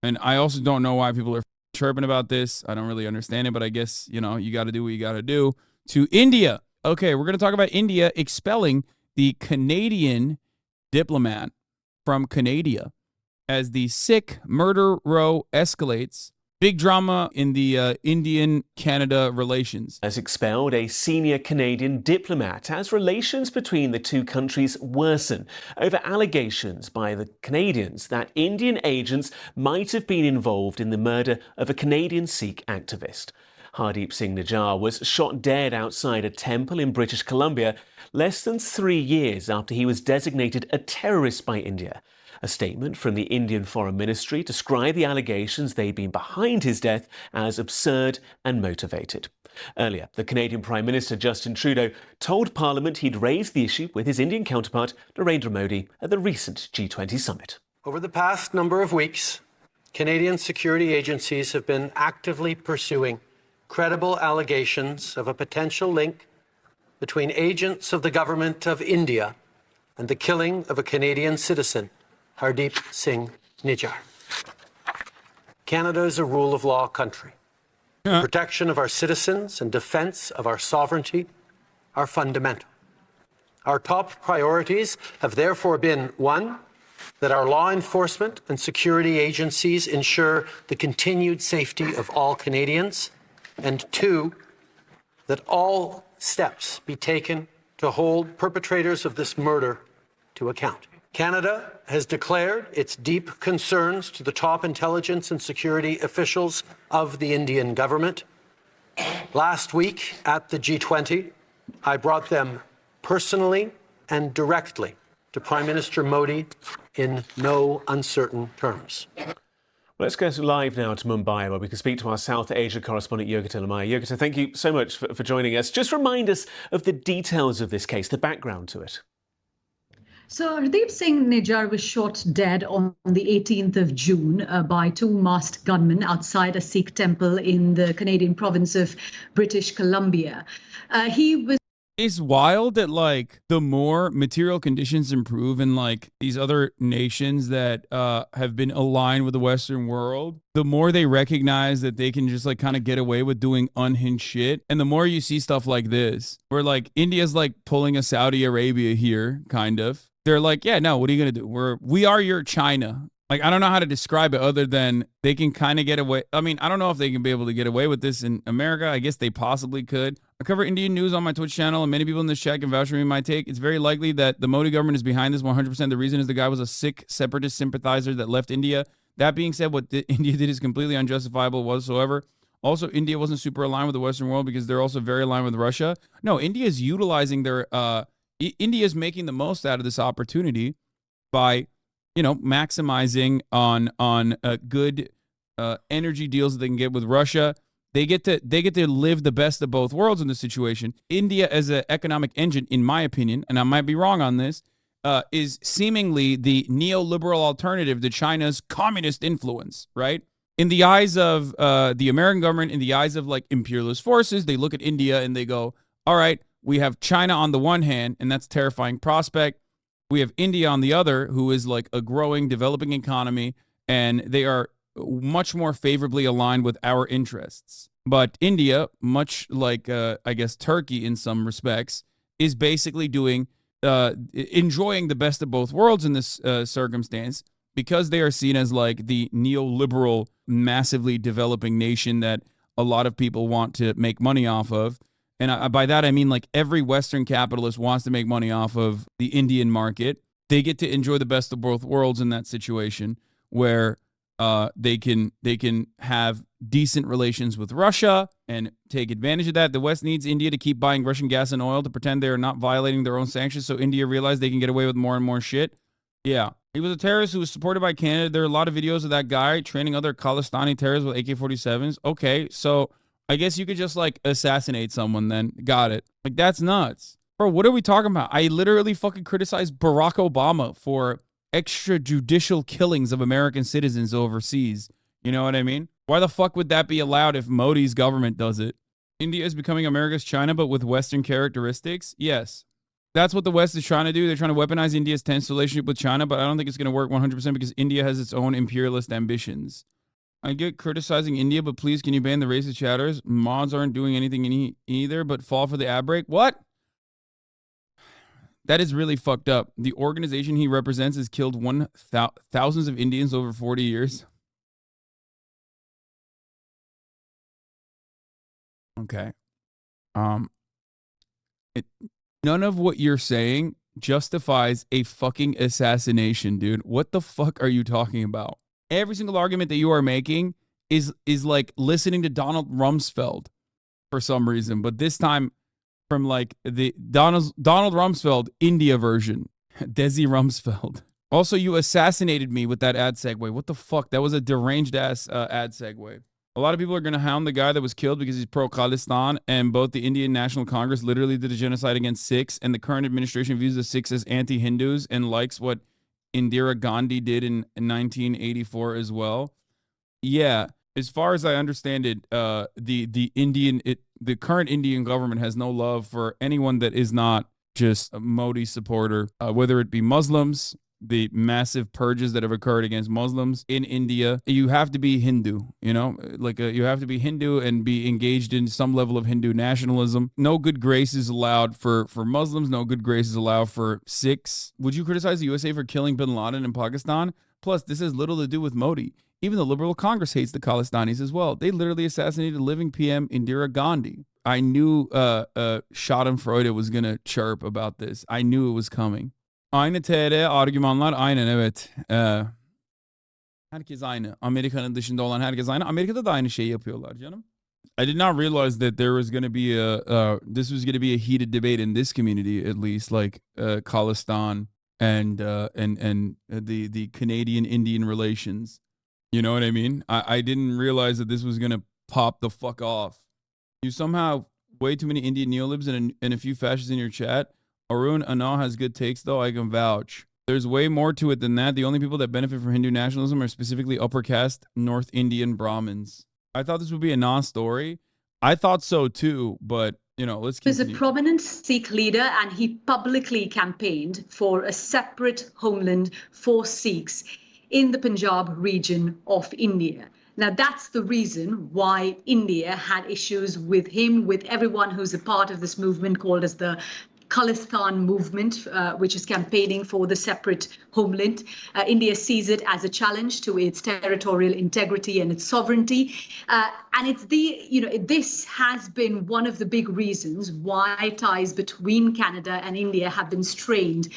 And I also don't know why people are chirping about this. I don't really understand it, but I guess, you know, you got to do what you got to do. To India. Okay, we're going to talk about India expelling the Canadian diplomat from Canada as the Sikh murder row escalates. Big drama in the Indian-Canada relations. Has expelled a senior Canadian diplomat as relations between the two countries worsen over allegations by the Canadians that Indian agents might have been involved in the murder of a Canadian Sikh activist. Hardeep Singh Nijjar was shot dead outside a temple in British Columbia less than 3 years after he was designated a terrorist by India. A statement from the Indian Foreign Ministry described the allegations they'd been behind his death as absurd and motivated. Earlier, the Canadian Prime Minister Justin Trudeau told Parliament he'd raised the issue with his Indian counterpart Narendra Modi at the recent G20 summit. Over the past number of weeks, Canadian security agencies have been actively pursuing credible allegations of a potential link between agents of the government of India and the killing of a Canadian citizen, Hardeep Singh Nijjar. Canada is a rule of law country. Protection of our citizens and defense of our sovereignty are fundamental. Our top priorities have therefore been, one, that our law enforcement and security agencies ensure the continued safety of all Canadians, and two, that all steps be taken to hold perpetrators of this murder to account. Canada has declared its deep concerns to the top intelligence and security officials of the Indian government. Last week at the G20, I brought them personally and directly to Prime Minister Modi in no uncertain terms. Let's go live now to Mumbai, where we can speak to our South Asia correspondent, Yogita Lamaya. Yogita, thank you so much for joining us. Just remind us of the details of this case, the background to it. So Hardeep Singh Nijjar was shot dead on the 18th of June by two masked gunmen outside a Sikh temple in the Canadian province of British Columbia. It's wild that, like, the more material conditions improve in, like, these other nations that have been aligned with the Western world, the more they recognize that they can just, like, kind of get away with doing unhinged shit. And the more you see stuff like this, where, like, India's, like, pulling a Saudi Arabia here, kind of. They're like, yeah, no, what are you going to do? We are your China. Like, I don't know how to describe it other than they can kind of get away. I mean, I don't know if they can be able to get away with this in America. I guess they possibly could. I cover Indian news on my Twitch channel, and many people in this chat can vouch for me my take. It's very likely that the Modi government is behind this 100%. The reason is the guy was a Sikh separatist sympathizer that left India. That being said, what India did is completely unjustifiable whatsoever. Also, India wasn't super aligned with the Western world because they're also very aligned with Russia. No, India is utilizing their... India is making the most out of this opportunity by, you know, maximizing on good energy deals that they can get with Russia. They get to live the best of both worlds in this situation. India, as an economic engine, in my opinion, and I might be wrong on this, is seemingly the neoliberal alternative to China's communist influence, right? In the eyes of the American government, in the eyes of, like, imperialist forces, they look at India and they go, all right, we have China on the one hand, and that's a terrifying prospect. We have India on the other, who is like a growing, developing economy, and they are much more favorably aligned with our interests. But India, much like, I guess, Turkey in some respects, is basically enjoying the best of both worlds in this circumstance because they are seen as like the neoliberal, massively developing nation that a lot of people want to make money off of. And by that, I mean, like, every Western capitalist wants to make money off of the Indian market. They get to enjoy the best of both worlds in that situation where they can have decent relations with Russia and take advantage of that. The West needs India to keep buying Russian gas and oil to pretend they're not violating their own sanctions, so India realized they can get away with more and more shit. Yeah. He was a terrorist who was supported by Canada. There are a lot of videos of that guy training other Khalistani terrorists with AK-47s. Okay, so... I guess you could just, like, assassinate someone then. Got it. Like, that's nuts. Bro, what are we talking about? I literally fucking criticized Barack Obama for extrajudicial killings of American citizens overseas. You know what I mean? Why the fuck would that be allowed if Modi's government does it? India is becoming America's China, but with Western characteristics? Yes. That's what the West is trying to do. They're trying to weaponize India's tense relationship with China, but I don't think it's going to work 100% because India has its own imperialist ambitions. I get criticizing India, but please, can you ban the racist chatters? Mods aren't doing anything either but fall for the ad break. What? That is really fucked up. The organization he represents has killed thousands of Indians over 40 years. Okay. None of what you're saying justifies a fucking assassination, dude. What the fuck are you talking about? Every single argument that you are making is like listening to Donald Rumsfeld for some reason, but this time from like the Donald Rumsfeld India version, Desi Rumsfeld. Also, you assassinated me with that ad segue. What the fuck? That was a deranged ass ad segue. A lot of people are going to hound the guy that was killed because he's pro-Khalistan, and both the Indian National Congress literally did a genocide against Sikhs, and the current administration views the Sikhs as anti-Hindus and likes what Indira Gandhi did in 1984 as well. Yeah, as far as I understand it, the current Indian government has no love for anyone that is not just a Modi supporter, whether it be Muslims, the massive purges that have occurred against Muslims in India. You have to be Hindu, you know, like you have to be Hindu and be engaged in some level of Hindu nationalism. No good grace is allowed for Muslims. No good grace is allowed for Sikhs. Would you criticize the USA for killing bin Laden in Pakistan? Plus, this has little to do with Modi. Even the Liberal Congress hates the Khalistanis as well. They literally assassinated living PM Indira Gandhi. I knew Schadenfreude was going to chirp about this. I knew it was coming. Aynı TR argümanlar aynen evet. Herkes aynı. Amerika'nın dışında olan herkes aynı. Amerika'da da aynı şeyi yapıyorlar canım. I did not realize that there was going to be this was going to be a heated debate in this community, at least, like Khalistan and the Canadian-Indian relations. You know what I mean? I didn't realize that this was going to pop the fuck off. You somehow way too many Indian neolibs and a few fascists in your chat. ArunAnnow has good takes, though. I can vouch. There's way more to it than that. The only people that benefit from Hindu nationalism are specifically upper caste North Indian Brahmins. I thought this would be a non-story. I thought so too, but you know, let's continue. He was a prominent Sikh leader, and he publicly campaigned for a separate homeland for Sikhs in the Punjab region of India. Now, that's the reason why India had issues with him, with everyone who's a part of this movement called as the Khalistan movement, which is campaigning for the separate homeland. India sees it as a challenge to its territorial integrity and its sovereignty. And it's this has been one of the big reasons why ties between Canada and India have been strained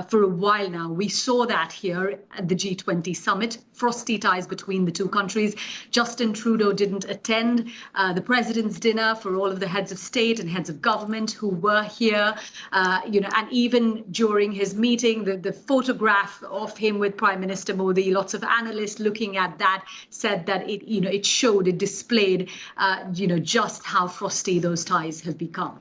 for a while now. We saw that here at the G20 summit, frosty ties between the two countries. Justin Trudeau didn't attend the president's dinner for all of the heads of state and heads of government who were here. And even during his meeting, the photograph of him with Prime Minister Modi, lots of analysts looking at that said that it showed, it displayed, just how frosty those ties have become.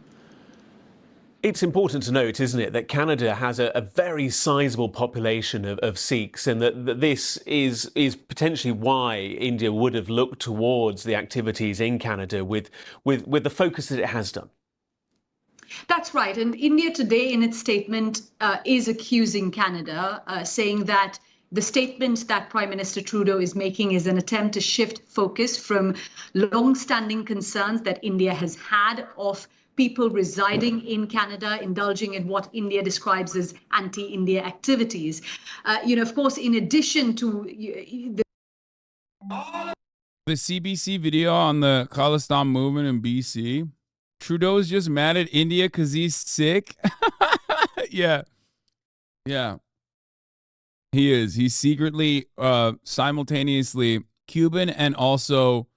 It's important to note, isn't it, that Canada has a very sizable population of Sikhs, and that this is potentially why India would have looked towards the activities in Canada with the focus that it has done. That's right. And India today, in its statement, is accusing Canada, saying that the statement that Prime Minister Trudeau is making is an attempt to shift focus from long-standing concerns that India has had of people residing in Canada, indulging in what India describes as anti-India activities. Of course, in addition to the CBC video on the Khalistan movement in BC, Trudeau is just mad at India because he's sick. Yeah. He is. He's secretly, simultaneously Cuban and also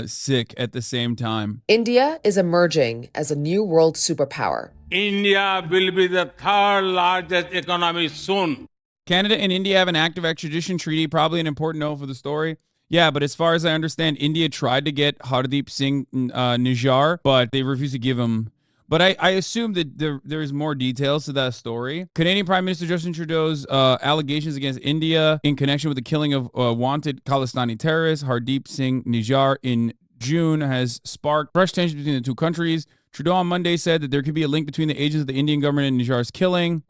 sick at the same time. India is emerging as a new world superpower. India will be the third largest economy soon. Canada and India have an active extradition treaty, probably an important note for the story. Yeah, but as far as I understand, India tried to get Hardeep Singh Nijjar, but they refused to give him. But I assume that there is more details to that story. Canadian Prime Minister Justin Trudeau's allegations against India in connection with the killing of wanted Khalistani terrorist Hardeep Singh Nijjar in June has sparked fresh tensions between the two countries. Trudeau on Monday said that there could be a link between the agents of the Indian government and Nijar's killing.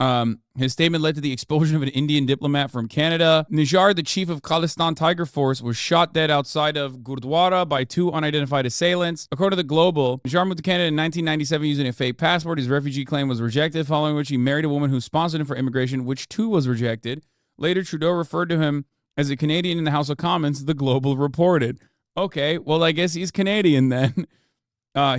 His statement led to the expulsion of an Indian diplomat from Canada. Nijar, the chief of Khalistan Tiger Force, was shot dead outside of Gurdwara by 2 unidentified assailants. According to the Global, Nijar moved to Canada in 1997 using a fake passport. His refugee claim was rejected, following which he married a woman who sponsored him for immigration, which too was rejected. Later, Trudeau referred to him as a Canadian in the House of Commons, the Global reported. Okay, well, I guess he's Canadian then.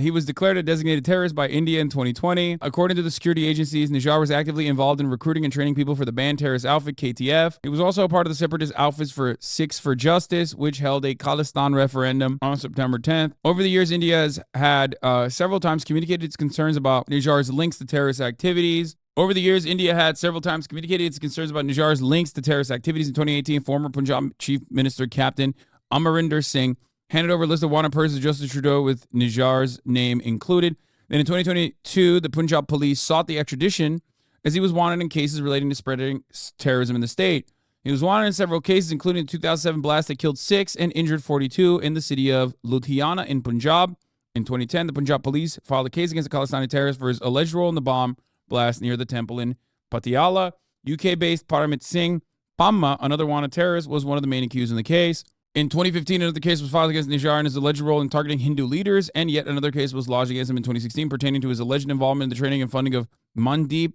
He was declared a designated terrorist by India in 2020. According to the security agencies, Nijar was actively involved in recruiting and training people for the banned terrorist outfit, KTF. He was also a part of the separatist outfits for Sikhs for Justice, which held a Khalistan referendum on September 10th. Over the years, India has had several times communicated its concerns about Nijar's links to terrorist activities. Over the years, India had several times communicated its concerns about Nijar's links to terrorist activities. In 2018, former Punjab Chief Minister Captain Amarinder Singh handed over a list of wanted persons to Justin Trudeau with Nijar's name included. Then in 2022, the Punjab police sought the extradition as he was wanted in cases relating to spreading terrorism in the state. He was wanted in several cases, including the 2007 blast that killed 6 and injured 42 in the city of Ludhiana in Punjab. In 2010, the Punjab police filed a case against the Khalistani terrorist for his alleged role in the bomb blast near the temple in Patiala. UK-based Paramit Singh Pamma, another wanted terrorist, was one of the main accused in the case. In 2015, another case was filed against Nijar and his alleged role in targeting Hindu leaders, and yet another case was lodged against him in 2016 pertaining to his alleged involvement in the training and funding of Mandeep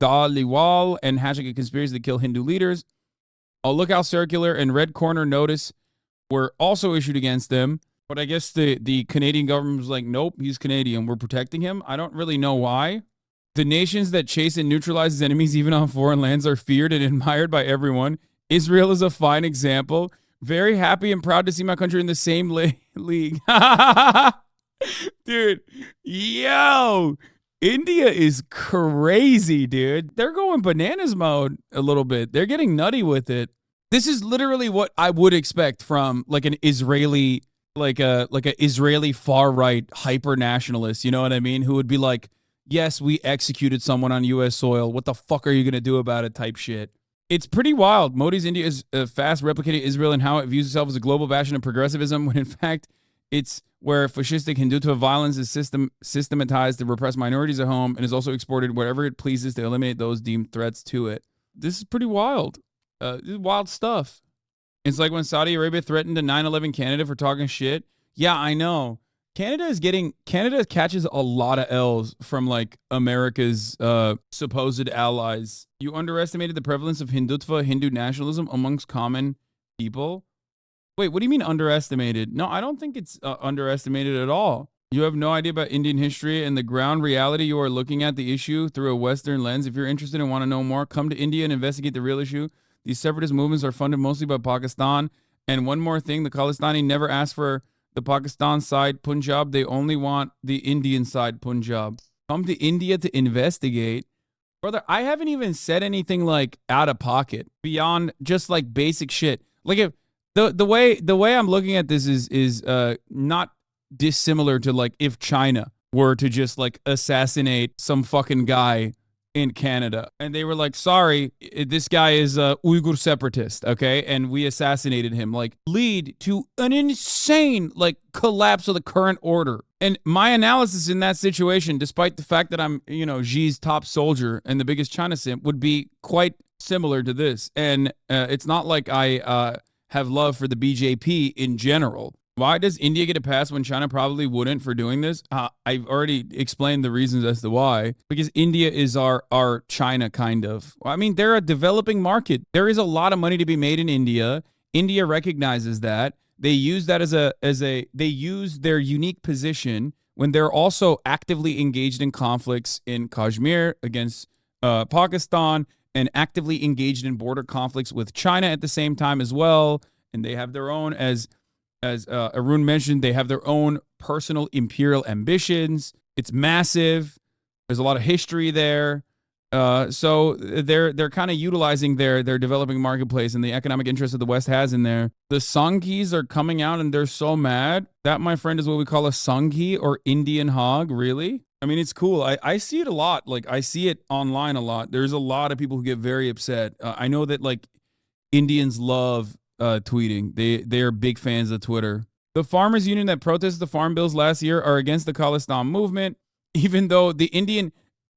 Dhaliwal and hatching a conspiracy to kill Hindu leaders. A lookout circular and red corner notice were also issued against him, but I guess the Canadian government was like, nope, he's Canadian. We're protecting him. I don't really know why. The nations that chase and neutralize his enemies, even on foreign lands, are feared and admired by everyone. Israel is a fine example. Very happy and proud to see my country in the same league. Dude, yo, India is crazy, dude. They're going bananas mode a little bit. They're getting nutty with it. This is literally what I would expect from like an Israeli, like a Israeli far right hyper nationalist. You know what I mean? Who would be like, yes, we executed someone on U.S. soil. What the fuck are you gonna do about it? Type shit. It's pretty wild. Modi's India is fast replicating Israel and how it views itself as a global bastion of progressivism, when in fact it's where fascistic Hindutva violence is systematized to repress minorities at home and is also exported wherever it pleases to eliminate those deemed threats to it. This is pretty wild. This is wild stuff. It's like when Saudi Arabia threatened to 9/11 Canada for talking shit. Yeah, I know. Canada catches a lot of L's from like America's supposed allies. You underestimated the prevalence of Hindutva, Hindu nationalism amongst common people. Wait, what do you mean underestimated? No, I don't think it's underestimated at all. You have no idea about Indian history and the ground reality. You are looking at the issue through a Western lens. If you're interested and want to know more, come to India and investigate the real issue. These separatist movements are funded mostly by Pakistan. And one more thing, the Khalistani never asked for the Pakistan side Punjab. They only want the Indian side Punjab. Come to India to investigate. Brother, I haven't even said anything like out of pocket beyond just like basic shit. Like if the way I'm looking at this is not dissimilar to like if China were to just like assassinate some fucking guy in Canada and they were like, sorry, this guy is a Uyghur separatist, okay, and we assassinated him, like lead to an insane like collapse of the current order. And my analysis in that situation, despite the fact that I'm, you know, Xi's top soldier and the biggest China simp, would be quite similar to this. And it's not like I have love for the BJP in general. Why does India get a pass when China probably wouldn't for doing this? I've already explained the reasons as to why. Because India is our China, kind of. I mean, they're a developing market. There is a lot of money to be made in India. India recognizes that. They use that they use their unique position when they're also actively engaged in conflicts in Kashmir against Pakistan and actively engaged in border conflicts with China at the same time as well. And they have their own, as Arun mentioned, they have their own personal imperial ambitions. It's massive. There's a lot of history there. So they're kind of utilizing their developing marketplace and the economic interest that the West has in there. The Sanghis are coming out and they're so mad. That, my friend, is what we call a Sanghi or Indian hog, really. I mean, it's cool. I see it a lot. Like, I see it online a lot. There's a lot of people who get very upset. I know that, like, Indians love tweeting. They are big fans of Twitter. The farmers union that protested the farm bills last year are against the Khalistan movement even though the Indian,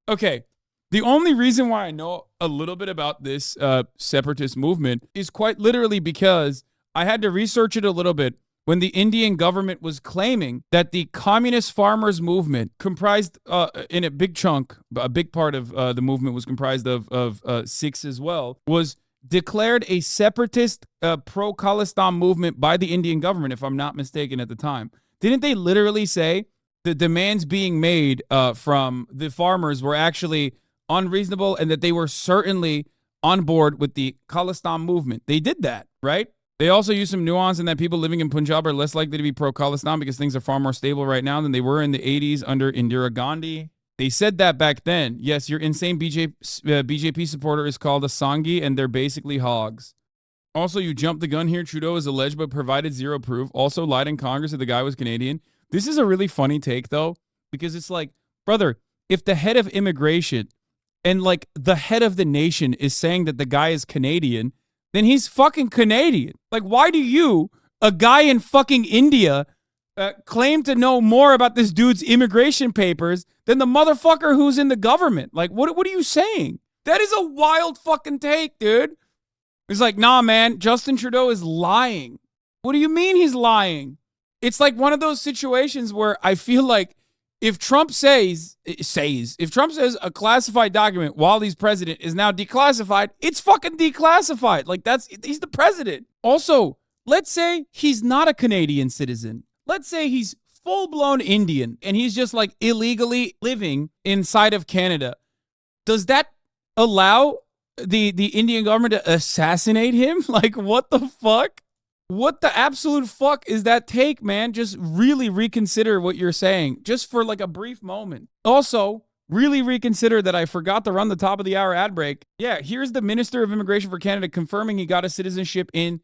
okay, the only reason why I know a little bit about this separatist movement is quite literally because I had to research it a little bit when the Indian government was claiming that the communist farmers movement comprised, in a big chunk, a big part of the movement was comprised of Sikhs as well, was declared a separatist pro-Khalistan movement by the Indian government, if I'm not mistaken at the time. Didn't they literally say the demands being made from the farmers were actually unreasonable and that they were certainly on board with the Khalistan movement? They did that, right? They also use some nuance in that people living in Punjab are less likely to be pro-Khalistan because things are far more stable right now than they were in the 80s under Indira Gandhi. They said that back then. Yes, your insane BJP supporter is called a Sanghi, and they're basically hogs. Also, you jumped the gun here. Trudeau is alleged but provided zero proof. Also lied in Congress that the guy was Canadian. This is a really funny take, though, because it's like, brother, if the head of immigration and like the head of the nation is saying that the guy is Canadian, then he's fucking Canadian. Like, why do you, a guy in fucking India, claim to know more about this dude's immigration papers than the motherfucker who's in the government? Like, what are you saying? That is a wild fucking take, dude. It's like, nah, man, Justin Trudeau is lying. What do you mean he's lying? It's like one of those situations where I feel like if Trump says a classified document while he's president is now declassified, it's fucking declassified. Like he's the president. Also, let's say he's not a Canadian citizen. Let's say he's full-blown Indian and he's just like illegally living inside of Canada. Does that allow the Indian government to assassinate him? Like, what the fuck? What the absolute fuck is that take, man? Just really reconsider what you're saying, just for like a brief moment. Also, really reconsider that I forgot to run the top of the hour ad break. Yeah, here's the Minister of Immigration for Canada confirming he got a citizenship in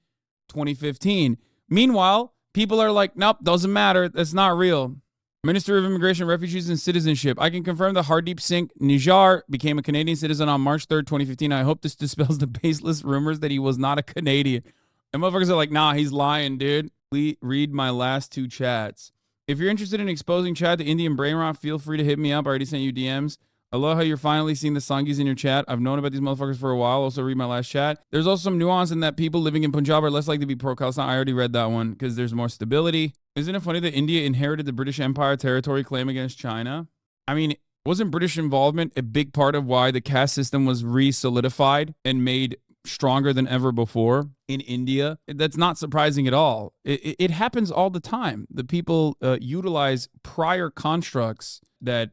2015. Meanwhile, people are like, nope, doesn't matter. That's not real. Minister of Immigration, Refugees, and Citizenship. I can confirm that Hardeep Singh Nijjar became a Canadian citizen on March 3rd, 2015. I hope this dispels the baseless rumors that he was not a Canadian. And motherfuckers are like, nah, he's lying, dude. Read my last two chats. If you're interested in exposing Chad to Indian brain rot, feel free to hit me up. I already sent you DMs. I love how you're finally seeing the Sanghis in your chat. I've known about these motherfuckers for a while. Also, read my last chat. There's also some nuance in that people living in Punjab are less likely to be pro-Khalistan. I already read that one because there's more stability. Isn't it funny that India inherited the British Empire territory claim against China? I mean, wasn't British involvement a big part of why the caste system was re-solidified and made stronger than ever before in India? That's not surprising at all. It happens all the time. The people utilize prior constructs that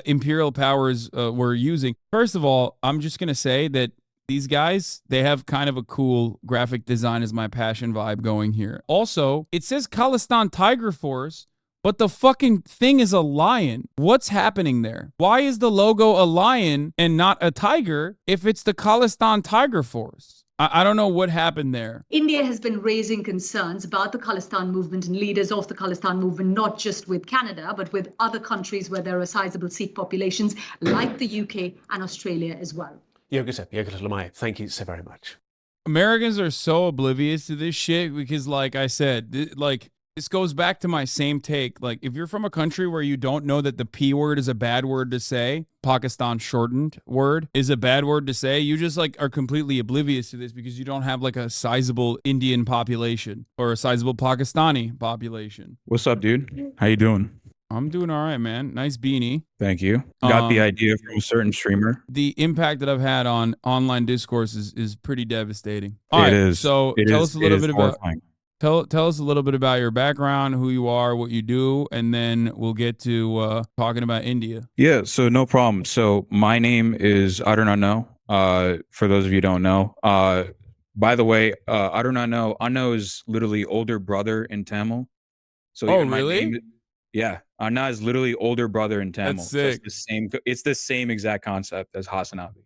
imperial powers were using. First of all, I'm just going to say that these guys, they have kind of a cool graphic design as my passion vibe going here. Also, it says Khalistan Tiger Force, but the fucking thing is a lion. What's happening there? Why is the logo a lion and not a tiger if it's the Khalistan Tiger Force? I don't know what happened there. India has been raising concerns about the Khalistan movement and leaders of the Khalistan movement, not just with Canada, but with other countries where there are sizable Sikh populations, like the UK and Australia as well. Thank you so very much. Americans are so oblivious to this shit because, like I said, this goes back to my same take. Like, if you're from a country where you don't know that the P word is a bad word to say, Pakistan shortened word is a bad word to say, you just like are completely oblivious to this because you don't have like a sizable Indian population or a sizable Pakistani population. What's up, dude? How you doing? I'm doing all right, man. Nice beanie. Thank you. Got the idea from a certain streamer. The impact that I've had on online discourse is pretty devastating. It is. So tell us a little bit about... Tell us a little bit about your background, who you are, what you do, and then we'll get to talking about India. Yeah, so no problem. So my name is ArunAnnow. For those of you who don't know. By the way, ArunAnnow, Anno is literally older brother in Tamil. So oh, really? Yeah, Anna is literally older brother in Tamil. That's sick. So it's the same exact concept as HasanAbi.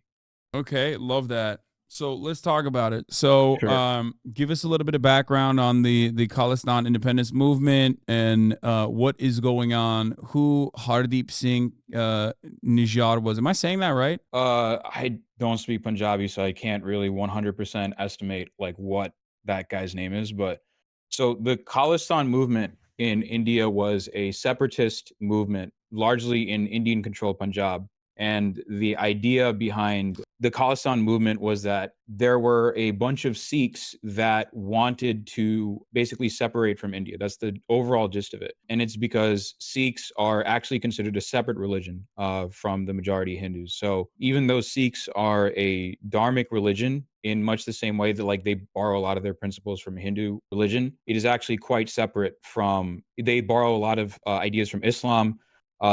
Okay, love that. So let's talk about it. So sure. Give us a little bit of background on the Khalistan independence movement and what is going on, who Hardeep Singh Nijjar was. Am I saying that right? I don't speak Punjabi, so I can't really 100% estimate like what that guy's name is. But so the Khalistan movement in India was a separatist movement, largely in Indian-controlled Punjab. And the idea behind the Khalistan movement was that there were a bunch of Sikhs that wanted to basically separate from India. That's the overall gist of it. And it's because Sikhs are actually considered a separate religion from the majority Hindus. So even though Sikhs are a dharmic religion, in much the same way that like they borrow a lot of their principles from Hindu religion, it is actually quite separate from, they borrow a lot of ideas from Islam.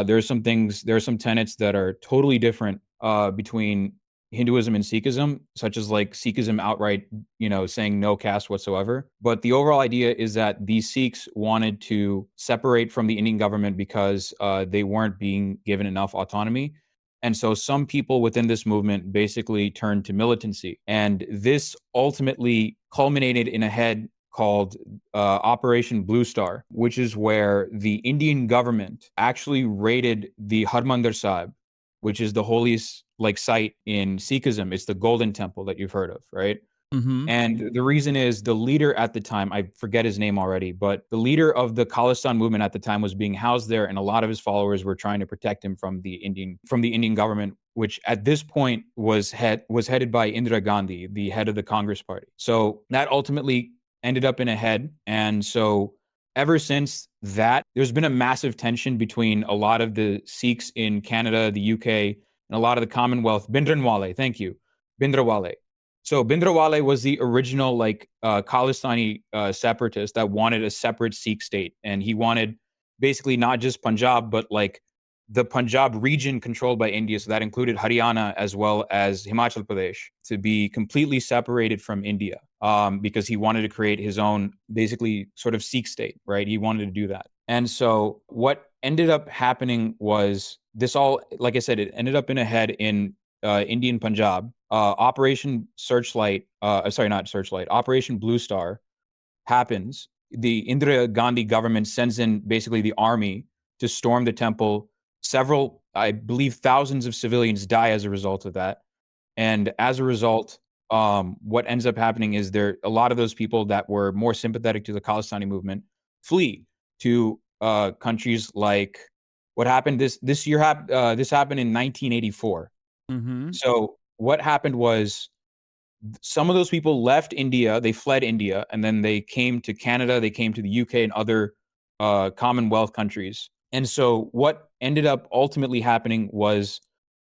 There are some tenets that are totally different between Hinduism and Sikhism, such as like Sikhism outright, saying no caste whatsoever. But the overall idea is that these Sikhs wanted to separate from the Indian government because they weren't being given enough autonomy. And so some people within this movement basically turned to militancy. And this ultimately culminated in a head called Operation Blue Star, which is where the Indian government actually raided the Harmandir Sahib, which is the holiest site in Sikhism. It's the Golden Temple that you've heard of, right? Mm-hmm. And the reason is the leader at the time, I forget his name already, but the leader of the Khalistan movement at the time was being housed there, and a lot of his followers were trying to protect him from the Indian government, which at this point was headed by Indira Gandhi, the head of the Congress Party. So that ultimately ended up in a head. And so ever since that, there's been a massive tension between a lot of the Sikhs in Canada, the UK, and a lot of the Commonwealth. Bhindranwale, thank you. Bhindranwale. So Bhindranwale was the original Khalistani separatist that wanted a separate Sikh state. And he wanted basically not just Punjab, but the Punjab region controlled by India. So that included Haryana as well as Himachal Pradesh to be completely separated from India because he wanted to create his own basically sort of Sikh state, right? He wanted to do that. And so what ended up happening was this all, like I said, it ended up in a head in Indian Punjab. Operation Operation Blue Star happens. The Indira Gandhi government sends in basically the army to storm the temple. Several, I believe thousands of civilians die as a result of that. And as a result, what ends up happening is a lot of those people that were more sympathetic to the Khalistani movement flee to countries like what happened this happened in 1984. Mm-hmm. So what happened was some of those people left India, they fled India, and then they came to Canada, they came to the UK and other Commonwealth countries. And so what ended up ultimately happening was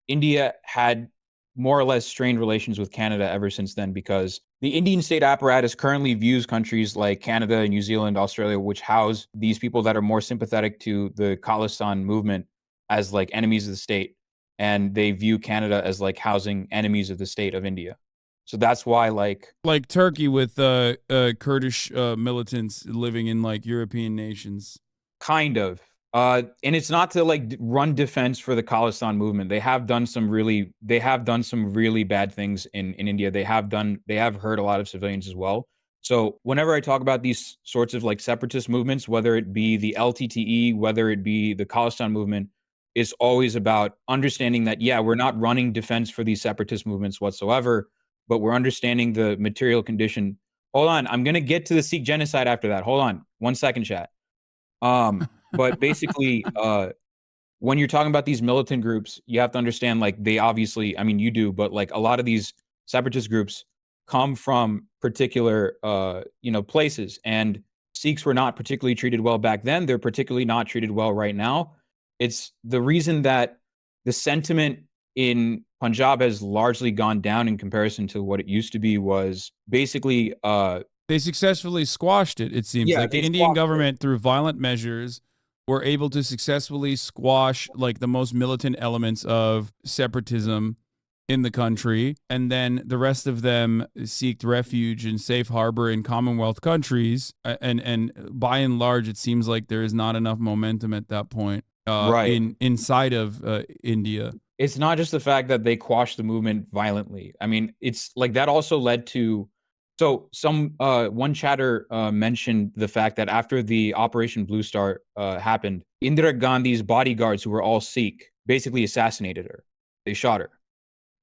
India had more or less strained relations with Canada ever since then, because the Indian state apparatus currently views countries like Canada, New Zealand, Australia, which house these people that are more sympathetic to the Khalistan movement, as enemies of the state. And they view Canada as housing enemies of the state of India. So that's why like Turkey with Kurdish militants living in European nations. Kind of. And it's not to run defense for the Khalistan movement. They have done some really bad things in India. They have hurt a lot of civilians as well. So whenever I talk about these sorts of separatist movements, whether it be the LTTE, whether it be the Khalistan movement, it's always about understanding that, yeah, we're not running defense for these separatist movements whatsoever, but we're understanding the material condition. Hold on. I'm going to get to the Sikh genocide after that. Hold on. 1 second, chat. But basically, when you're talking about these militant groups, you have to understand, they obviously, I mean, you do, but a lot of these separatist groups come from particular, places, and Sikhs were not particularly treated well back then. They're particularly not treated well right now. It's the reason that the sentiment in Punjab has largely gone down in comparison to what it used to be was basically, they successfully squashed it, it seems. Yeah, the Indian government, through violent measures, were able to successfully squash the most militant elements of separatism in the country. And then the rest of them seeked refuge and safe harbor in Commonwealth countries. And by and large, it seems like there is not enough momentum at that point inside of India. It's not just the fact that they quashed the movement violently. I mean, it's that also led to, so one chatter mentioned the fact that after the Operation Blue Star happened, Indira Gandhi's bodyguards, who were all Sikh, basically assassinated her. They shot her.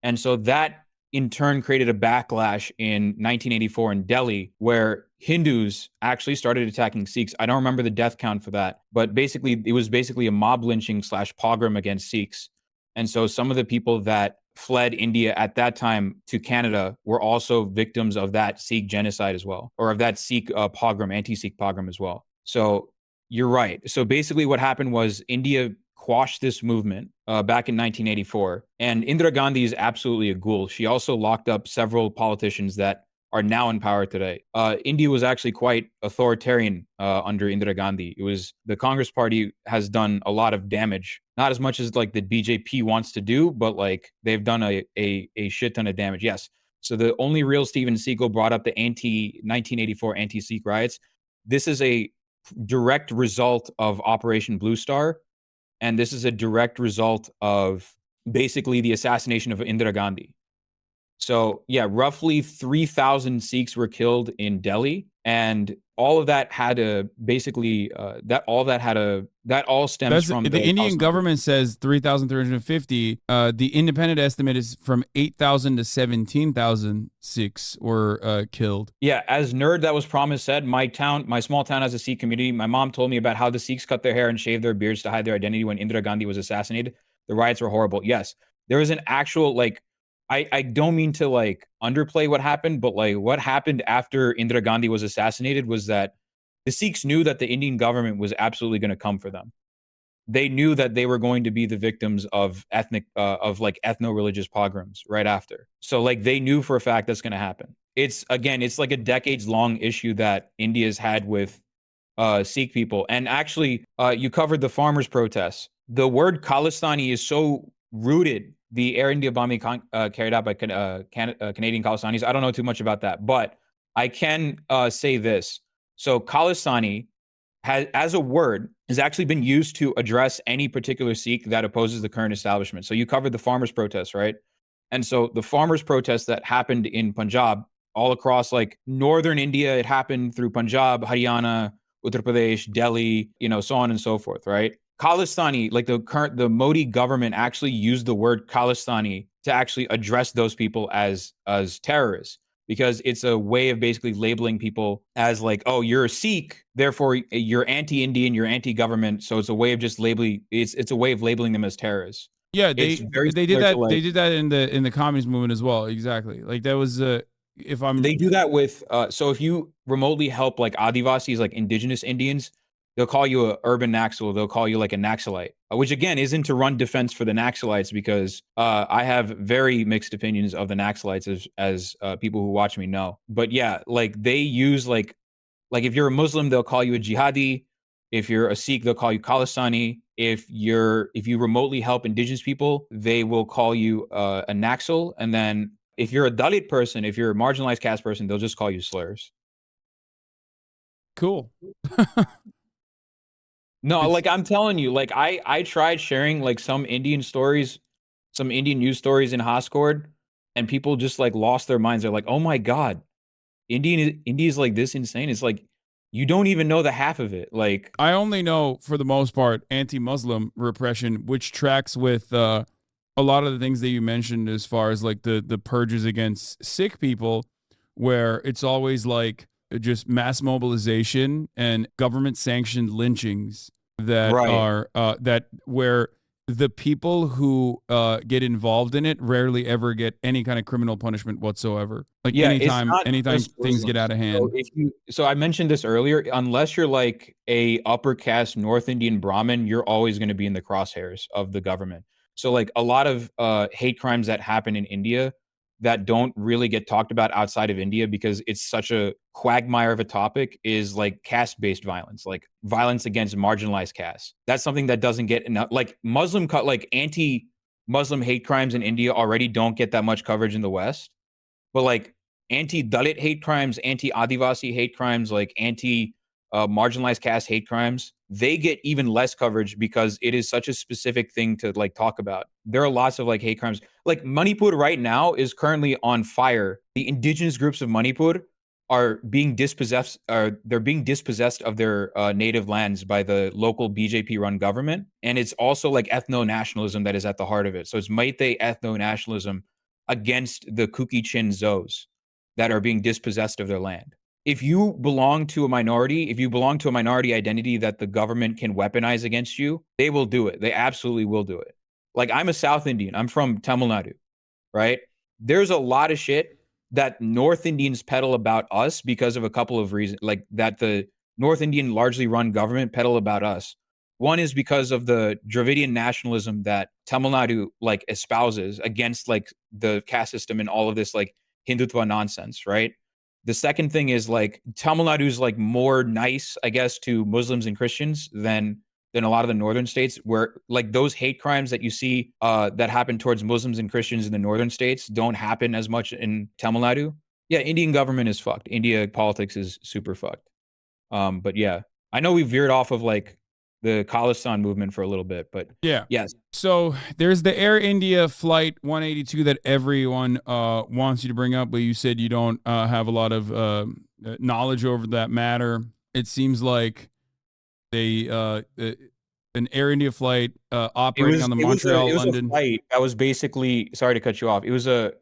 And so that in turn created a backlash in 1984 in Delhi, where Hindus actually started attacking Sikhs. I don't remember the death count for that, but basically it was basically a mob lynching / pogrom against Sikhs. And so some of the people that fled India at that time to Canada were also victims of that Sikh genocide as well, or of that Sikh pogrom, anti-Sikh pogrom as well. So you're right. So basically what happened was India quashed this movement back in 1984. And Indira Gandhi is absolutely a ghoul. She also locked up several politicians that are now in power today. India was actually quite authoritarian under Indira Gandhi. It was the Congress Party has done a lot of damage, not as much as like the BJP wants to do, but like they've done a shit ton of damage. Yes. So the only real Steven Seagal brought up the 1984 anti-Sikh riots. This is a direct result of Operation Blue Star, and this is a direct result of basically the assassination of Indira Gandhi. So yeah, roughly 3,000 Sikhs were killed in Delhi, and all of that had to basically that all stems from the Indian government says 3,350. The independent estimate is from 8,000 to 17,000 Sikhs were killed. Yeah, as Nerd that was promised said, my small town has a Sikh community. My mom told me about how the Sikhs cut their hair and shaved their beards to hide their identity when Indira Gandhi was assassinated. The riots were horrible. Yes, there was an actual like. I don't mean to like underplay what happened, but like what happened after Indira Gandhi was assassinated was that the Sikhs knew that the Indian government was absolutely going to come for them. They knew that they were going to be the victims of ethno-religious pogroms right after. So like they knew for a fact that's going to happen. It's like a decades-long issue that India's had with Sikh people. And actually, you covered the farmers' protests. The word Khalistani is so rooted. The Air India bombing carried out by Canadian Khalistanis. I don't know too much about that, but I can say this. So Khalistani has, as a word, has actually been used to address any particular Sikh that opposes the current establishment. So you covered the farmers' protests, right? And so the farmers' protests that happened in Punjab, all across like northern India, it happened through Punjab, Haryana, Uttar Pradesh, Delhi, so on and so forth, right? Khalistani, like the Modi government actually used the word Khalistani to actually address those people as terrorists, because it's a way of basically labeling people as like, oh, you're a Sikh, therefore you're anti-Indian, you're anti-government. So it's a way of just labeling. It's a way of labeling them as terrorists. Yeah, they did that. They did that in the communist movement as well. Exactly. Like that was they do that with so if you remotely help like Adivasis, like indigenous Indians, they'll call you an urban Naxal. They'll call you like a Naxalite, which again isn't to run defense for the Naxalites, because I have very mixed opinions of the Naxalites as people who watch me know. But yeah, like they use like if you're a Muslim, they'll call you a jihadi. If you're a Sikh, they'll call you Khalistani. If you remotely help indigenous people, they will call you a Naxal. And then if you're a Dalit person, if you're a marginalized caste person, they'll just call you slurs. Cool. No, like I'm telling you, like I tried sharing like some Indian stories, some Indian news stories in Hascord, and people just like lost their minds. They're like, "Oh my God, India is like this insane." It's like you don't even know the half of it. Like I only know for the most part anti-Muslim repression, which tracks with a lot of the things that you mentioned as far as like the purges against Sikh people, where it's always like just mass mobilization and government sanctioned lynchings that are that where the people who get involved in it rarely ever get any kind of criminal punishment whatsoever. Like anytime things get out of hand. So I mentioned this earlier, unless you're like a upper caste North Indian Brahmin, you're always going to be in the crosshairs of the government. So like a lot of hate crimes that happen in India that don't really get talked about outside of India because it's such a quagmire of a topic is like caste-based violence, like violence against marginalized castes. That's something that doesn't get enough, like anti-Muslim hate crimes in India already don't get that much coverage in the West, but like anti-Dalit hate crimes, anti-Adivasi hate crimes, like marginalized caste hate crimes, they get even less coverage because it is such a specific thing to like talk about. There are lots of like hate crimes. Like Manipur right now is currently on fire. The indigenous groups of Manipur are being dispossessed, they're being dispossessed of their native lands by the local BJP run government. And it's also like ethno-nationalism that is at the heart of it. So it's Meitei ethno-nationalism against the Kuki-Chin Zos that are being dispossessed of their land. if you belong to a minority, if you belong to a minority identity that the government can weaponize against you, they will do it. They absolutely will do it. Like, I'm a South Indian. I'm from Tamil Nadu, right? There's a lot of shit that North Indians peddle about us because of a couple of reasons, like that the North Indian largely run government peddle about us. One is because of the Dravidian nationalism that Tamil Nadu like espouses against like the caste system and all of this like Hindutva nonsense, right? The second thing is like Tamil Nadu is like more nice, I guess, to Muslims and Christians than a lot of the northern states, where like those hate crimes that you see that happen towards Muslims and Christians in the northern states don't happen as much in Tamil Nadu. Yeah, Indian government is fucked. India politics is super fucked. But yeah, I know we veered off of like the Khalistan movement for a little bit, but Yeah. yes. So there's the Air India flight 182 that everyone wants you to bring up, but you said you don't have a lot of knowledge over that matter. It seems like they an Air India flight operating on the Montreal London a flight that was basically, sorry to cut you off. It was a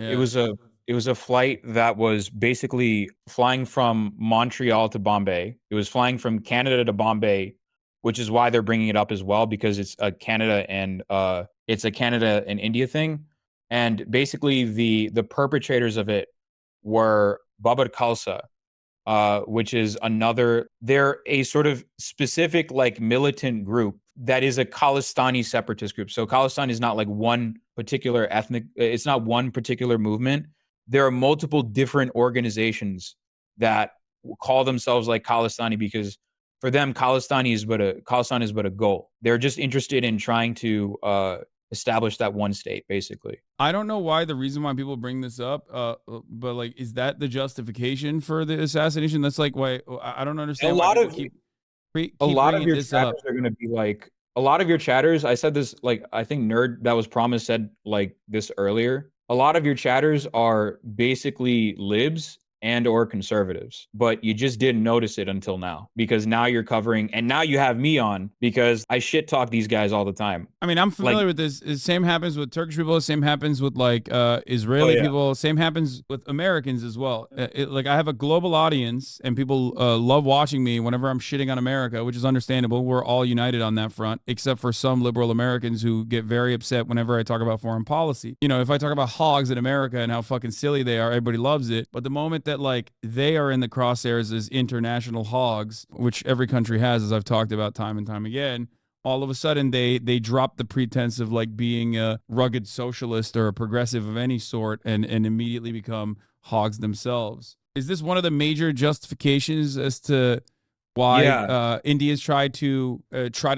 flight that was basically flying from Montreal to Bombay. It was flying from Canada to Bombay, which is why they're bringing it up as well, because it's a Canada and India thing. And basically the perpetrators of it were Babar Khalsa, which is they're a sort of specific like militant group that is a Khalistani separatist group. So Khalistan is not like one particular it's not one particular movement. There are multiple different organizations that call themselves like Khalistani because for them, Khalistan is but a goal. They're just interested in trying to establish that one state, basically. I don't know why the reason why people bring this up, but like, is that the justification for the assassination? That's like why I don't understand. A lot of your chatters are going to be like, a lot of your chatters. I said this like I think Nerd that was promised said like this earlier. A lot of your chatters are basically libs and or conservatives, but you just didn't notice it until now because now you're covering and now you have me on because I shit talk these guys all the time. I mean, I'm familiar with this. The same happens with Turkish people. Same happens with like Israeli people. Same happens with Americans as well. Like I have a global audience and people love watching me whenever I'm shitting on America, which is understandable. We're all united on that front, except for some liberal Americans who get very upset whenever I talk about foreign policy. You know, if I talk about hogs in America and how fucking silly they are, everybody loves it. But the moment that like they are in the crosshairs as international hogs, which every country has, as I've talked about time and time again, all of a sudden they drop the pretense of like being a rugged socialist or a progressive of any sort and immediately become hogs themselves. Is this one of the major justifications as to why Indians try to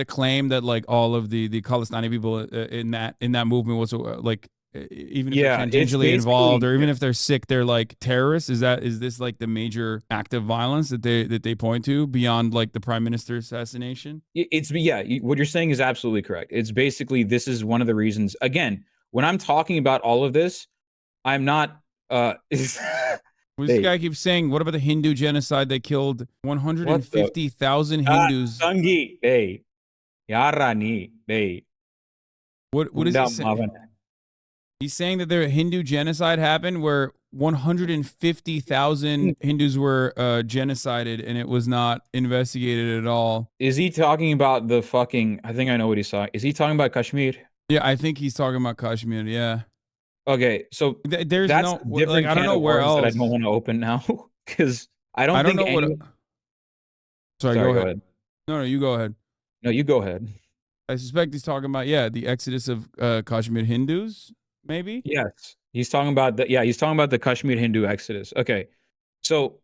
claim that like all of the Khalistani people in that movement was like even if they're tangentially involved or even if they're Sikh, they're like terrorists? Is this like the major act of violence that they point to beyond like the prime minister's assassination? What you're saying is absolutely correct. It's basically, this is one of the reasons, again, when I'm talking about all of this, I'm not this guy keeps saying, what about the Hindu genocide that killed 150,000 Hindus? What is he saying? He's saying that the Hindu genocide happened where 150,000 Hindus were genocided and it was not investigated at all. Is he talking about the fucking, I think I know what he's talking. Is he talking about Kashmir? Yeah, I think he's talking about Kashmir, yeah. Okay, so there's no, like, I don't know where else. That I don't want to open now because I don't think know Sorry, go ahead. No, you go ahead. No, you go ahead. I suspect he's talking about, the exodus of Kashmir Hindus. Maybe? Yes. He's talking about the Kashmir Hindu exodus. Okay. So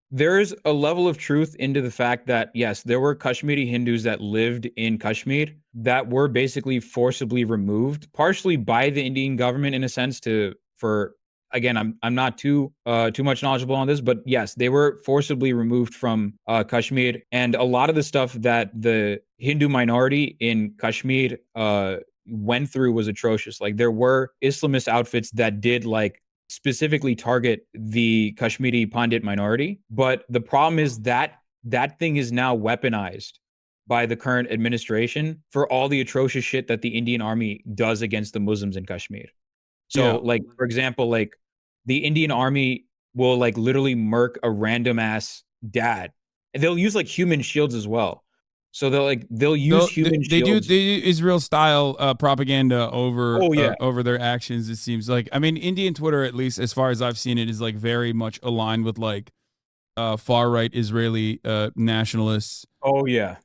there's a level of truth into the fact that, yes, there were Kashmiri Hindus that lived in Kashmir that were basically forcibly removed, partially by the Indian government in a sense again, I'm not too much knowledgeable on this, but yes, they were forcibly removed from Kashmir. And a lot of the stuff that the Hindu minority in Kashmir went through was atrocious. Like there were Islamist outfits that did like specifically target the Kashmiri Pandit minority. But the problem is that thing is now weaponized by the current administration for all the atrocious shit that the Indian army does against the Muslims in Kashmir. So like, for example, like the Indian army will like literally murk a random ass dad. And they'll use like human shields as well. So they'll use human shields. They do Israel style propaganda over Oh, yeah. over their actions. It seems like, I mean, Indian Twitter, at least as far as I've seen it, is like very much aligned with like far right Israeli nationalists. Oh yeah,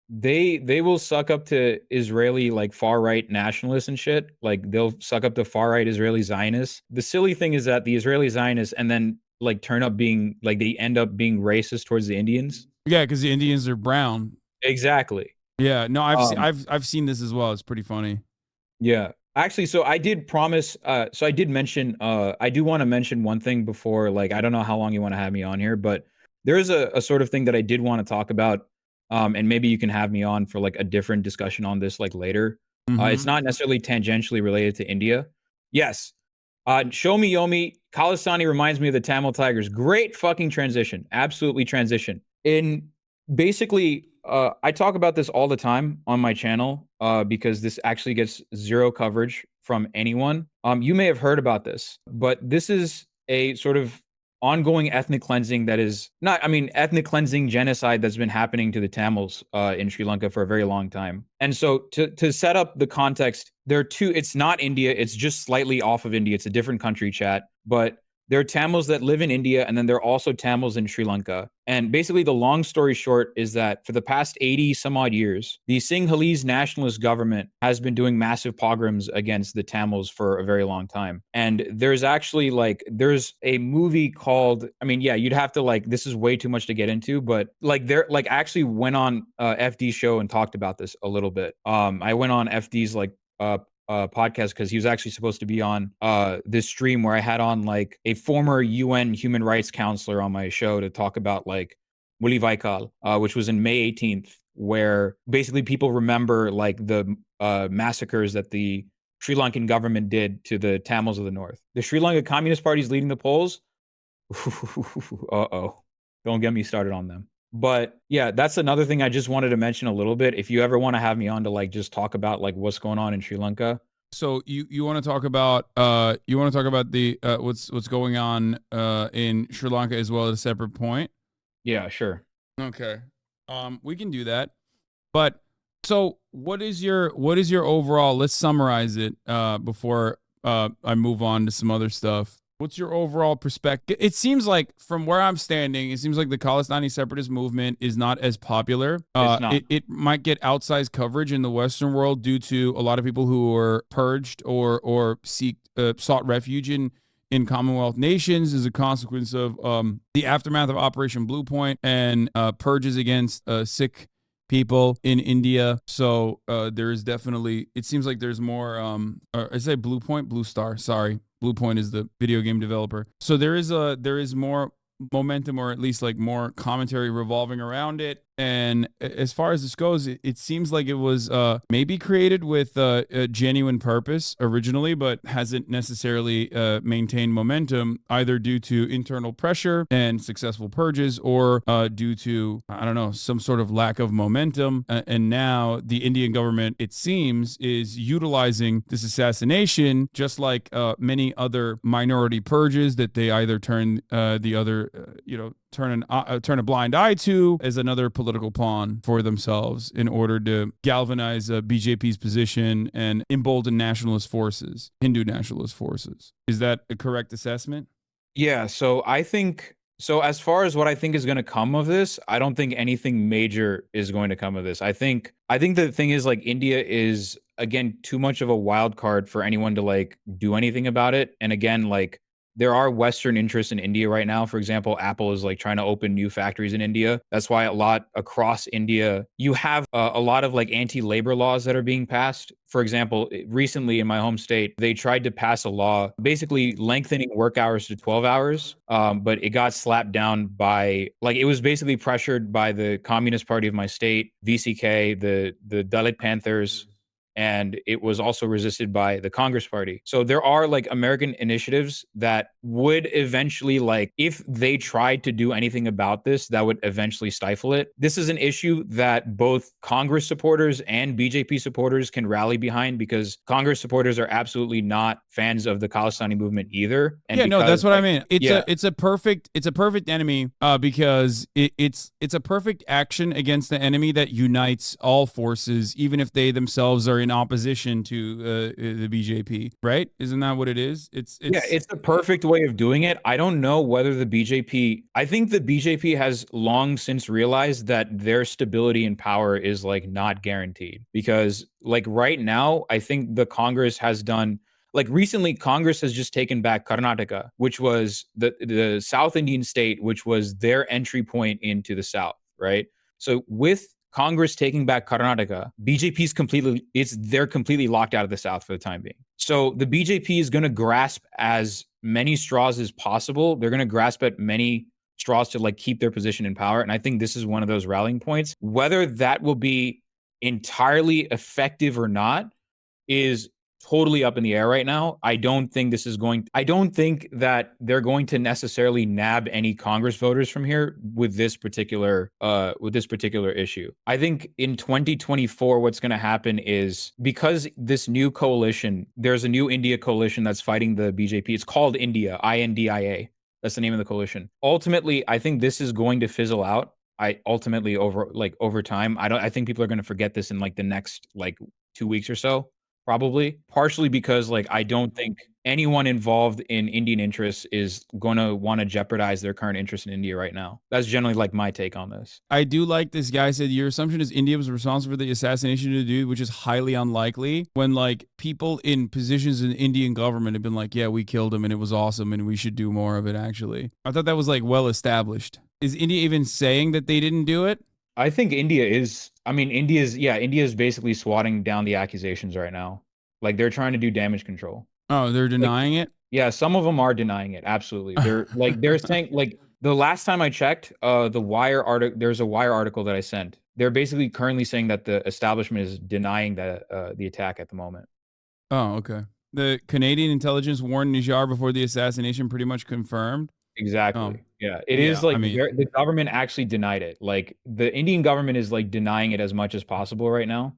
they will suck up to Israeli like far right nationalists and shit. Like they'll suck up to far right Israeli Zionists. The silly thing is that the Israeli Zionists and then like turn up being like they end up being racist towards the Indians. Yeah, because the Indians are brown. Exactly. Yeah, no, I've seen this as well. It's pretty funny. Yeah. Actually, so I did promise, so I did mention, I do want to mention one thing before, like, I don't know how long you want to have me on here, but there is a sort of thing that I did want to talk about. And maybe you can have me on for like a different discussion on this like later. It's not necessarily tangentially related to India. Yes. Show me Yomi. Khalistani reminds me of the Tamil Tigers. Great fucking transition. Absolutely transition. In basically, I talk about this all the time on my channel because this actually gets zero coverage from anyone. You may have heard about this, but this is a sort of ongoing ethnic cleansing that is not, I mean, ethnic cleansing genocide that's been happening to the Tamils in Sri Lanka for a very long time. And so to set up the context, there are two, it's not India, it's just slightly off of India. It's a different country, chat, but there are Tamils that live in India, and then there are also Tamils in Sri Lanka. And basically, the long story short is that for the past 80 some odd years, the Sinhalese nationalist government has been doing massive pogroms against the Tamils for a very long time. And there's actually like, there's a movie called, I mean, yeah, you'd have to like, this is way too much to get into, but like they're like actually went on FD's show and talked about this a little bit. I went on FD's like, podcast because he was actually supposed to be on this stream where I had on like a former UN human rights counselor on my show to talk about like Willy Vaikal, which was in May 18th, where basically people remember like the massacres that the Sri Lankan government did to the Tamils of the north. The Sri Lanka Communist Party is leading the polls. Uh-oh. Don't get me started on them. But yeah, that's another thing I just wanted to mention a little bit. If you ever want to have me on to like just talk about like what's going on in Sri Lanka. So you want to talk about the what's going on in Sri Lanka as well at a separate point? Yeah, sure. Okay. We can do that. But so what is your overall, let's summarize it before I move on to some other stuff. What's your overall perspective? It seems like, from where I'm standing, it seems like the Khalistani separatist movement is not as popular. It's not. It might get outsized coverage in the Western world due to a lot of people who were purged or sought refuge in Commonwealth nations as a consequence of the aftermath of Operation Blue Point and purges against Sikh people in India. So there is definitely, it seems like there's more, I say Blue Point, Blue Star, sorry. Blue Point is the video game developer. So there is more momentum, or at least like more commentary revolving around it. And as far as this goes, it seems like it was maybe created with a genuine purpose originally, but hasn't necessarily maintained momentum, either due to internal pressure and successful purges, or due to, I don't know, some sort of lack of momentum. And now the Indian government, it seems, is utilizing this assassination, just like many other minority purges that they either turn turn a blind eye to as another political pawn for themselves in order to galvanize BJP's position and embolden nationalist forces, Hindu nationalist forces. Is that a correct assessment? Yeah, so I think, so as far as what I think is going to come of this, I don't think anything major is going to come of this. I think the thing is, like, India is, again, too much of a wild card for anyone to like do anything about it. And again, like, there are Western interests in India right now. For example, Apple is like trying to open new factories in India. That's why a lot across India, you have a lot of like anti-labor laws that are being passed. For example, recently in my home state, they tried to pass a law basically lengthening work hours to 12 hours. But it got slapped down by, like, it was basically pressured by the Communist Party of my state, VCK, the Dalit Panthers, and it was also resisted by the Congress Party. So there are like American initiatives that would eventually, like, if they tried to do anything about this, that would eventually stifle it. This is an issue that both Congress supporters and BJP supporters can rally behind, because Congress supporters are absolutely not fans of the Khalistani movement either. And yeah, no, that's what I mean. It's a perfect enemy because it's a perfect action against the enemy that unites all forces, even if they themselves are in opposition to the BJP, right? Isn't that what it is? It's the perfect way of doing it. I don't know whether the BJP, I think the BJP has long since realized that their stability in power is like not guaranteed, because like right now, I think the Congress has done, like recently, Congress has just taken back Karnataka, which was the South Indian state, which was their entry point into the South, right? So with Congress taking back Karnataka, they're completely locked out of the South for the time being. So the BJP is going to grasp as many straws as possible. They're going to grasp at many straws to like keep their position in power. And I think this is one of those rallying points. Whether that will be entirely effective or not is totally up in the air right now. I don't think that they're going to necessarily nab any Congress voters from here with this particular issue. I think in 2024, what's going to happen is, because this new coalition, there's a new India coalition that's fighting the BJP. It's called India, INDIA. That's the name of the coalition. Ultimately, I think this is going to fizzle out. Over time, I think people are going to forget this in like the next like 2 weeks or so. Probably, partially because like I don't think anyone involved in Indian interests is going to want to jeopardize their current interest in India right now. That's generally like my take on this. I do like this guy said your assumption is India was responsible for the assassination of the dude, which is highly unlikely, when like people in positions in the Indian government have been like, yeah, we killed him and it was awesome and we should do more of it. Actually, I thought that was like well established. Is India even saying that they didn't do it? I think India is basically swatting down the accusations right now. Like they're trying to do damage control. Oh, they're denying it? Yeah, some of them are denying it. Absolutely. They're saying, like, the last time I checked, there's a Wire article that I sent. They're basically currently saying that the establishment is denying the attack at the moment. Oh, okay. The Canadian intelligence warned Nijar before the assassination, pretty much confirmed. Exactly. Yeah, it is like the government actually denied it. Like the Indian government is like denying it as much as possible right now.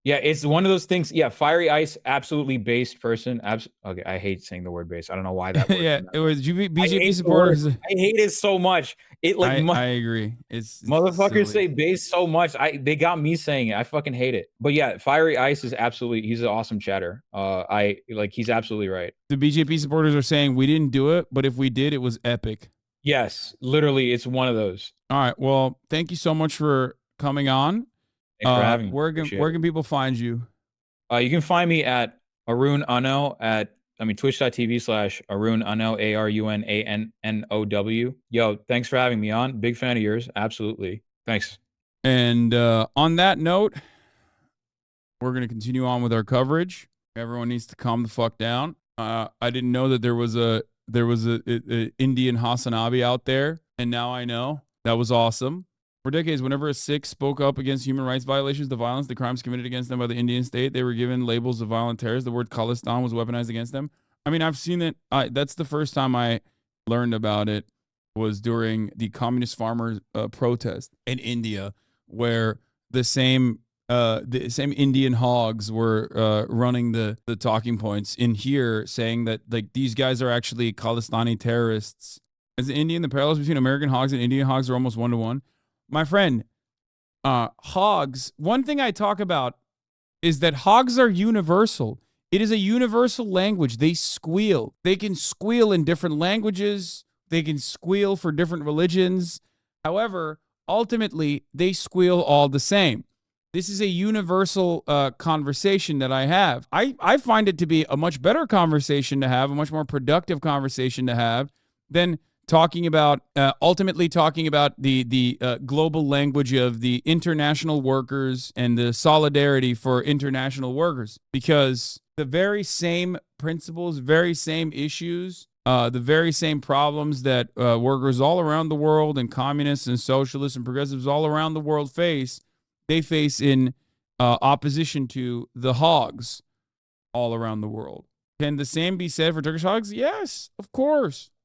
Yeah, it's one of those things. Yeah, Fiery Ice, absolutely based person. Okay, I hate saying the word based. I don't know why that word. Yeah, it was BJP supporters. I hate it so much. I agree. It's motherfuckers silly. say based so much. They got me saying it. I fucking hate it. But yeah, Fiery Ice is absolutely. He's an awesome chatter. He's absolutely right. The BJP supporters are saying we didn't do it, but if we did, it was epic. Yes, literally, it's one of those. All right. Well, thank you so much for coming on. Thanks for having me. Where can people find you? You can find me at ArunAnnow twitch.tv/ArunAnnow, ArunAnnow. Yo, thanks for having me on. Big fan of yours. Absolutely. Thanks. And on that note, we're going to continue on with our coverage. Everyone needs to calm the fuck down. I didn't know that there was a Indian HasanAbi out there, and now I know. That was awesome. For decades, whenever a Sikh spoke up against human rights violations, the violence, the crimes committed against them by the Indian state, they were given labels of violent terrorists. The word Khalistan was weaponized against them. I mean, I've seen it. That's the first time I learned about it, was during the communist farmers protest in India, where the same Indian hogs were running the talking points in here, saying that like these guys are actually Khalistani terrorists. As an Indian, the parallels between American hogs and Indian hogs are almost 1-to-1. My friend, hogs, one thing I talk about is that hogs are universal. It is a universal language. They squeal. They can squeal in different languages. They can squeal for different religions. However, ultimately, they squeal all the same. This is a universal conversation that I have. I find it to be a much better conversation to have, a much more productive conversation to have than ultimately talking about the global language of the international workers and the solidarity for international workers, because the very same principles, very same issues, the very same problems that workers all around the world and communists and socialists and progressives all around the world face, they face in opposition to the hogs all around the world. Can the same be said for Turkish hogs? Yes, of course.